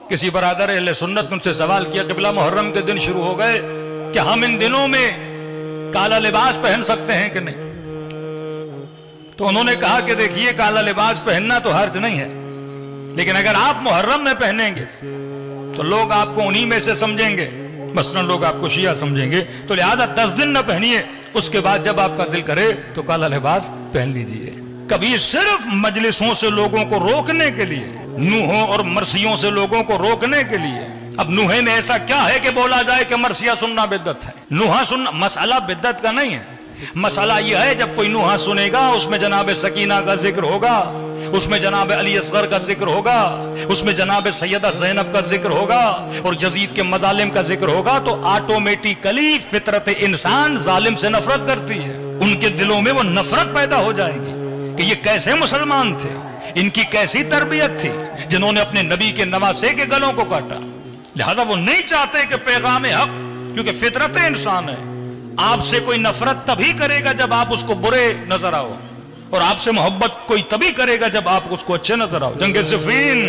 کسی برادر اہل سنت ان سے سوال کیا قبلہ محرم کے دن شروع ہو گئے، کہ ہم ان دنوں میں کالا لباس پہن سکتے ہیں کہ نہیں؟ تو انہوں نے کہا کہ دیکھیے کالا لباس پہننا تو حرج نہیں ہے، لیکن اگر آپ محرم میں پہنیں گے تو لوگ آپ کو انہی میں سے سمجھیں گے، مثلا لوگ آپ کو شیعہ سمجھیں گے، تو لہٰذا 10 دن نہ پہنیے، اس کے بعد جب آپ کا دل کرے تو کالا لباس پہن لیجئے۔ کبھی صرف مجلسوں سے لوگوں کو روکنے کے لیے، نوحوں اور مرثیوں سے لوگوں کو روکنے کے لیے، اب نوحے میں ایسا کیا ہے کہ بولا جائے کہ مرثیہ سننا بدعت ہے؟ نوحہ سننا مسئلہ بدعت کا نہیں ہے، مسئلہ یہ ہے جب کوئی نوحہ سنے گا اس میں جناب سکینہ کا ذکر ہوگا، اس میں جناب علی اصغر کا ذکر ہوگا، اس میں جناب سیدہ زینب کا ذکر ہوگا اور یزید کے مظالم کا ذکر ہوگا، تو آٹومیٹیکلی فطرت انسان ظالم سے نفرت کرتی ہے، ان کے دلوں میں وہ نفرت پیدا ہو جائے گی کہ یہ کیسے مسلمان تھے، ان کی کیسی تربیت تھی جنہوں نے اپنے نبی کے نواسے کے گلوں کو کاٹا۔ لہذا وہ نہیں چاہتے کہ پیغام حق، کیونکہ فطرت انسان ہے، آپ سے کوئی نفرت تبھی کرے گا جب آپ اس کو برے نظر آؤ، اور آپ سے محبت کوئی تبھی کرے گا جب آپ اس کو اچھے نظر آؤ۔ جنگ صفین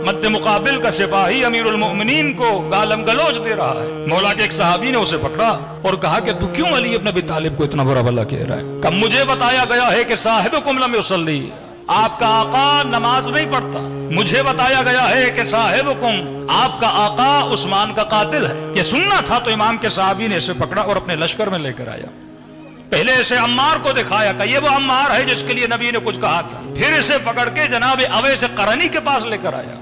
مد مقابل کا سپاہی امیر المؤمنین کو گالم گلوچ دے رہا ہے، مولا کے ایک صحابی نے اسے پکڑا اور کہا کہ تو کیوں علی ابن ابی طالب کو اتنا برا بھلا کہہ رہا ہے؟ کہ مجھے بتایا گیا ہے کہ صاحبکم لم یصلی، آپ کا آقا نماز نہیں پڑھتا، مجھے بتایا گیا ہے کہ صاحبکم، آپ کا آقا عثمان کا قاتل ہے۔ کہ سننا تھا تو امام کے صحابی نے اسے پکڑا اور اپنے لشکر میں لے کر آیا، پہلے اسے عمار کو دکھایا کہ یہ وہ عمار ہے جس کے لیے نبی نے کچھ کہا تھا، پھر اسے پکڑ کے جناب اویس قرنی کے پاس لے کر آیا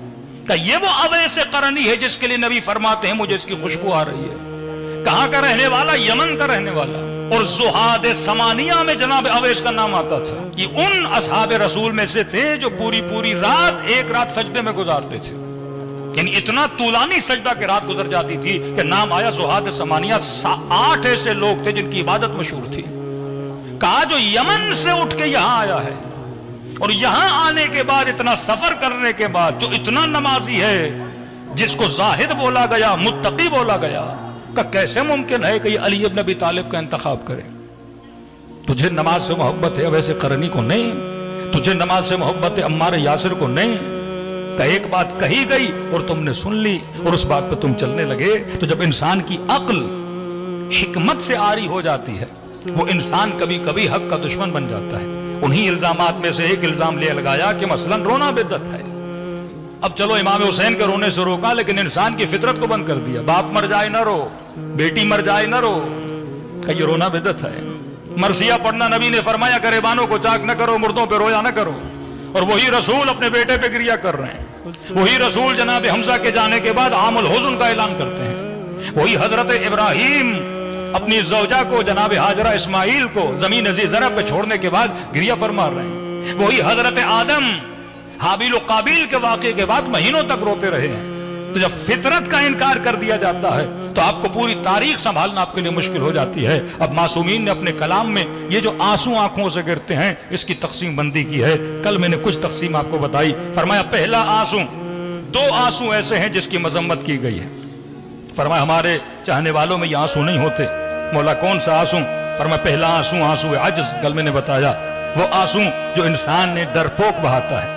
کہ یہ وہ اویس قرنی ہے جس کے لیے نبی فرماتے ہیں مجھے اس کی خوشبو آ رہی ہے۔ کہاں کا رہنے والا؟ یمن کا رہنے والا، اور زہاد سمانیہ میں جناب اویس کا نام آتا تھا۔ یہ ان اصحاب رسول میں سے تھے جو پوری رات ایک رات سجدے میں گزارتے تھے، یعنی اتنا طولانی سجدہ کہ رات گزر جاتی تھی کہ نام آیا زہاد سمانیہ۔ 8 ایسے لوگ تھے جن کی عبادت مشہور تھی۔ کہا جو یمن سے اٹھ کے یہاں آیا ہے اور یہاں آنے کے بعد اتنا سفر کرنے کے بعد جو اتنا نمازی ہے، جس کو زاہد بولا گیا، متقی بولا گیا، کہ کیسے ممکن ہے کہ یہ علی ابن ابی طالب کا انتخاب کرے؟ تجھے نماز سے محبت ہے اویس قرنی کو نہیں، تجھے نماز سے محبت ہے عمار یاسر کو نہیں، کہ ایک بات کہی گئی اور تم نے سن لی اور اس بات پہ تم چلنے لگے۔ تو جب انسان کی عقل حکمت سے عاری ہو جاتی ہے، وہ انسان کبھی کبھی حق کا دشمن بن جاتا ہے۔ انہی الزامات میں سے ایک الزام لے لگایا کہ مثلا رونا بدعت ہے۔ اب چلو امام حسین کے رونے سے روکا، لیکن انسان کی فطرت کو بند کر دیا، باپ مر جائے نہ رو، بیٹی مر جائے نہ رو، کہ یہ رونا بدعت ہے۔ مرثیہ پڑھنا نبی نے فرمایا گریبانوں کو چاک نہ کرو، مردوں پہ رویا نہ کرو، اور وہی رسول اپنے بیٹے پہ گریا کر رہے ہیں، وہی رسول جناب حمزہ کے جانے کے بعد عام الحزن کا اعلان کرتے ہیں، وہی حضرت ابراہیم اپنی زوجہ کو جناب ہاجرہ اسماعیل کو زمین ذی زرع پہ چھوڑنے کے بعد گریہ فرما رہے ہیں، وہی حضرت آدم حابیل و قابیل کے واقعے کے بعد مہینوں تک روتے رہے ہیں۔ تو جب فطرت کا انکار کر دیا جاتا ہے تو آپ کو پوری تاریخ سنبھالنا آپ کے لیے مشکل ہو جاتی ہے۔ اب معصومین نے اپنے کلام میں یہ جو آنسو آنکھوں سے گرتے ہیں اس کی تقسیم بندی کی ہے۔ کل میں نے کچھ تقسیم آپ کو بتائی، فرمایا پہلا آنسو، 2 آنسو ایسے ہیں جس کی مذمت کی گئی ہے، فرمایا ہمارے چاہنے والوں میں یہ آنسو نہیں ہوتے۔ مولا کون سا آنسو؟ فرمایا پہلا آنسو عجز، کل میں نے بتایا، وہ آنسو جو انسان نے ڈرپوک بہاتا ہے،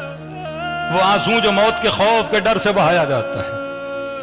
وہ آنسو جو موت کے خوف کے ڈر سے بہایا جاتا ہے،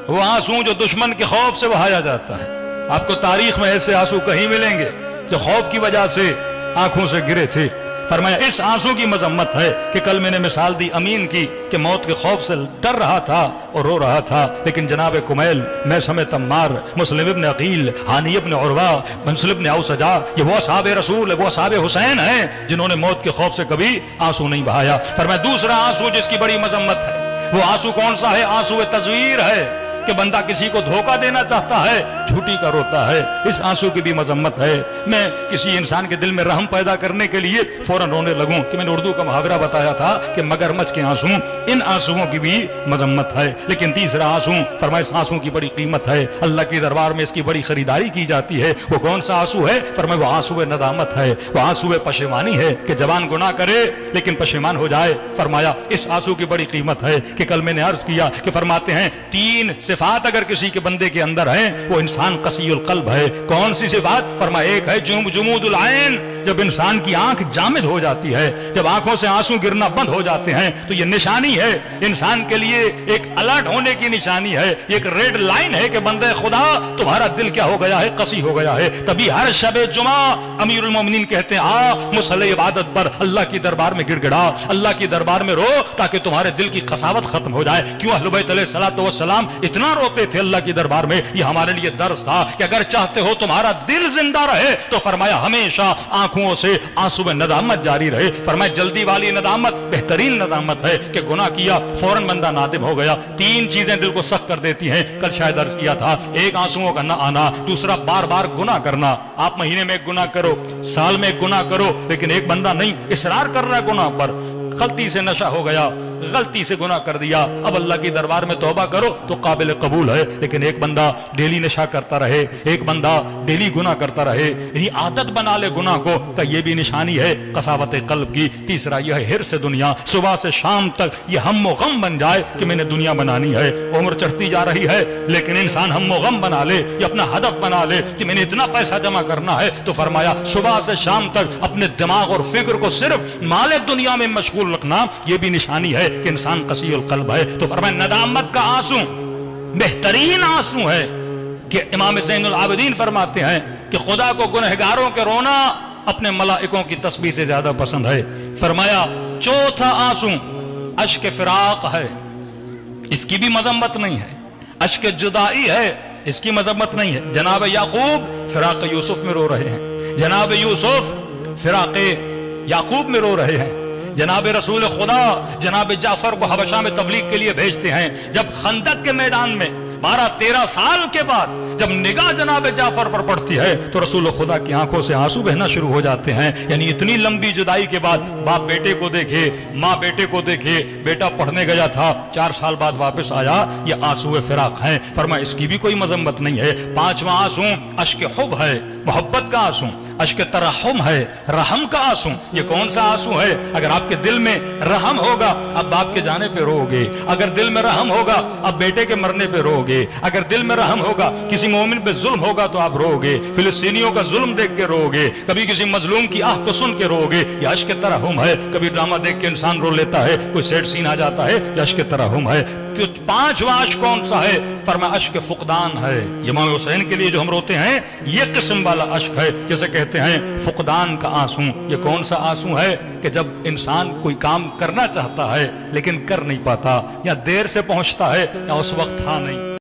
وہ آنسو جو دشمن کے خوف سے بہایا جاتا ہے۔ آپ کو تاریخ میں ایسے آنسو کہیں ملیں گے جو خوف کی وجہ سے آنکھوں سے گرے تھے۔ فرمایا اس آنسو کی مذمت ہے کہ کل میں نے مثال دی امین کی کہ موت کے خوف سے ڈر رہا تھا اور رو رہا تھا، لیکن جناب کمیل، میثم تمار، مسلم ابن عقیل، ہانی ابن عروہ، منصل ابن اوسجا، یہ وہ اصحاب رسول، وہ اصحاب حسین ہیں جنہوں نے موت کے خوف سے کبھی آنسو نہیں بہایا۔ فرمایا دوسرا آنسو جس کی بڑی مذمت ہے، وہ آنسو کون سا ہے؟ آنسو تزویر ہے، کہ بندہ کسی کو دھوکہ دینا چاہتا ہے، جھوٹی کا روتا ہے، اس آنسو کی بھی مذمت ہے۔ میں کسی انسان کے دل میں رحم پیدا کرنے کے لیے فوراً رونے لگوں کہ میں نے اردو کا محاورہ بتایا تھا کہ مگرمچھ کے آنسو، ان آنسوؤں کی بھی مذمت ہے۔ لیکن تیسرا آنسو، فرمایا اس آنسو کی بڑی قیمت ہے، اللہ کے دربار میں اس کی بڑی خریداری کی جاتی ہے۔ وہ کون سا آنسو ہے؟ فرمایا وہ آنسو ندامت ہے، وہ آنسو پشیمانی ہے کہ جوان گناہ کرے لیکن پشیمان ہو جائے۔ فرمایا اس آنسو کی بڑی قیمت ہے کہ کل میں نے عرض کیا کہ فرماتے ہیں 3 صفات اگر کسی کے بندے کے اندر ہیں وہ انسان قسی القلب ہے۔ کون سی صفات؟ فرمایا ایک ہے جمود العین، جب انسان کی آنکھ جامد ہو جاتی ہے، جب آنکھوں سے آنسو گرنا بند ہو جاتے ہیں تو یہ نشانی ہے انسان کے لیے، ایک الرٹ ہونے کی نشانی ہے، ایک ریڈ لائن ہے کہ بندے خدا تمہارا دل کیا ہو گیا ہے، قسی ہو گیا ہے۔ تبھی ہر شب جمعہ امیر المومنین کہتے ہیں مصلی عبادت پر اللہ کی دربار میں گڑ گڑا، اللہ کی دربار میں رو، تاکہ تمہارے دل کی قساوت ختم ہو جائے۔ کیوں اہل بیت علیہ الصلوۃ والسلام اتنا روتے تھے اللہ کی دربار میں؟ یہ ہمارے لیے درس تھا کہ اگر چاہتے ہو تمہارا دل زندہ رہے تو فرمایا ہمیشہ آنکھوں سے آنسو میں ندامت جاری رہے۔ فرمایا جلدی والی ندامت بہترین ندامت ہے کہ گناہ کیا فوراً بندہ نادم ہو گیا۔ تین چیزیں دل کو سخت کر دیتی ہیں، کل شاید عرض کیا تھا، ایک آنسوؤں کا نہ آنا، دوسرا بار بار گناہ کرنا۔ آپ مہینے میں ایک گناہ کرو، سال میں ایک گناہ کرو، لیکن ایک بندہ نہیں اصرار کر رہا ہے گناہ پر، غلطی سے نشہ ہو گیا، غلطی سے گناہ کر دیا، اب اللہ کی دربار میں توبہ کرو تو قابل قبول ہے، لیکن ایک بندہ ڈیلی نشہ کرتا رہے، ایک بندہ ڈیلی گناہ کرتا رہے، یعنی عادت بنا لے گناہ کو، کہ یہ بھی نشانی ہے قساوت قلب کی۔ تیسرا یہ ہے حرص دنیا، صبح سے شام تک یہ ہم و غم بن جائے کہ میں نے دنیا بنانی ہے۔ عمر چڑھتی جا رہی ہے لیکن انسان ہم و غم بنا لے، یہ اپنا ہدف بنا لے کہ میں نے اتنا پیسہ جمع کرنا ہے، تو فرمایا صبح سے شام تک اپنے دماغ اور فکر کو صرف مال دنیا میں مشغول رکھنا، یہ بھی نشانی ہے کہ انسان قسی القلب ہے۔ تو فرمایا ندامت کا آنسو بہترین آنسو ہے، کہ امام زین العابدین فرماتے ہیں کہ خدا کو گنہگاروں کے رونا اپنے ملائکوں کی تسبیح سے زیادہ پسند ہے۔ فرمایا چوتھا آنسو اشک فراق ہے، اس کی بھی مذمت نہیں ہے، اشک جدائی ہے، اس کی مذمت نہیں ہے۔ جناب یعقوب فراق یوسف میں رو رہے ہیں، جناب یوسف فراق یعقوب میں رو رہے ہیں، جناب رسول خدا جناب جعفر کو حبشہ میں تبلیغ کے لیے بھیجتے ہیں، جب خندق کے میدان میں 12-13 سال کے بعد جب نگاہ جناب جعفر پر پڑتی ہے تو رسول خدا کی آنکھوں سے آنسو بہنا شروع ہو جاتے ہیں۔ یعنی اتنی لمبی جدائی کے بعد باپ بیٹے کو دیکھے، ماں بیٹے کو دیکھے، بیٹا پڑھنے گیا تھا 4 سال بعد واپس آیا، یہ آنسو فراق ہیں۔ فرمایا اس کی بھی کوئی مذمت نہیں ہے۔ پانچواں آنسو اشک حب ہے، محبت کا آنسو، اشک ترحم ہے، رحم کا آنسو۔ یہ کون سا آنسو ہے؟ اگر آپ کے دل میں رحم ہوگا اب باپ کے جانے پہ رو گے، اگر دل میں رحم ہوگا اب بیٹے کے مرنے پہ رو گے، اگر دل میں رحم ہوگا کسی مومن پہ ظلم ہوگا تو آپ رو گے، فلسطینیوں کا ظلم دیکھ کے رو گے، کبھی کسی مظلوم کی آہ کو سن کے رو گے، یہ اشک ترحم ہے۔ کبھی ڈرامہ دیکھ کے انسان رو لیتا ہے، کوئی سیڈ سین آ جاتا ہے، یہ اشک ترحم ہے۔ تو پانچواں اشک کون سا ہے؟ فرمایا اشک فقدان ہے۔ امام حسین کے لیے جو ہم روتے ہیں یہ قسم والا اشک ہے، جسے کہتے ہیں فقدان کا آنسو۔ یہ کون سا آنسو ہے؟ کہ جب انسان کوئی کام کرنا چاہتا ہے لیکن کر نہیں پاتا، یا دیر سے پہنچتا ہے یا اس وقت تھا نہیں۔